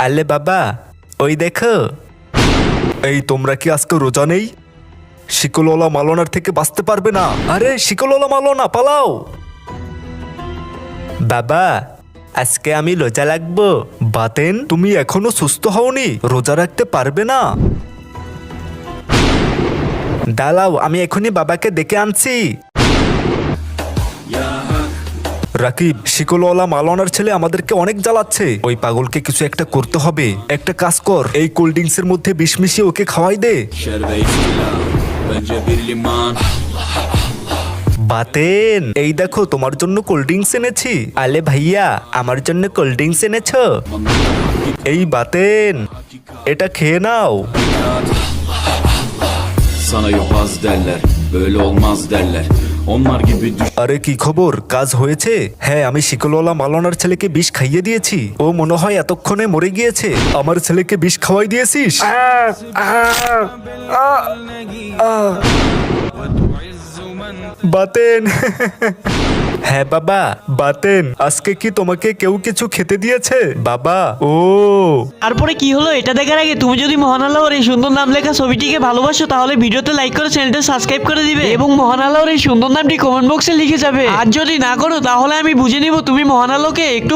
আলে বাবা, ওই দেখো। এই তোমরা কি আজকে রোজা নেই? শিকলওয়ালা মালনার থেকে বাঁচতে পারবে না। আরে শিকলওয়ালা মালনা, পালাও। বাবা, আজকে আমি রোজা রাখবো। বাতেন, তুমি এখনো সুস্থ হওনি, রোজা রাখতে পারবে না। দাঁড়াও, আমি এখনই বাবাকে ডেকে আনছি। রাকিব, শিকলওয়ালা মালনার ছেলে আমাদেরকে অনেক জ্বালাচ্ছে। ওই পাগলকে কিছু একটা করতে হবে। একটা কাজ কর, এই কোল্ড ড্রিঙ্কস এর মধ্যে বিষ মিশিয়ে ওকে খাওয়াই দে। বাতেন, এই দেখো তোমার জন্য কোল্ড ড্রিঙ্কস এনেছি। আলে ভাইয়া, আমার জন্য কোল্ড ড্রিঙ্কস এনেছো? এই বাতেন, এটা খেয়ে নাও। Sana yobaz derler, böyle olmaz derler. Onlar gibi düş. আরে কি খবর, কাজ হয়েছে? হ্যাঁ, আমি শিকলওয়ালা মালনার ছেলেকে বিষ খাইয়ে দিয়েছি। ও মনে হয় এতক্ষণে মরে গিয়েছে। আমার ছেলেকে বিষ খাওয়াই দিয়েছিস? বাতেন। হ্যাঁ বাবা। বাতেন, আজকে কি তোমাকে কেউ কিছু খেতে দিয়েছে? বাবা, ও তারপরে কি হলো এটা দেখার আগে তুমি যদি মহান আল্লাহর এই সুন্দর নাম লেখা ছবিটিকে ভালোবাসো তাহলে ভিডিওতে লাইক করে চ্যানেলটা সাবস্ক্রাইব করে দিবে এবং মহান আল্লাহর এই সুন্দর নামটি কমেন্ট বক্সে লিখে যাবে। আর যদি না করো তাহলে আমি বুঝে নিব তুমি মহান আল্লাহকে একটু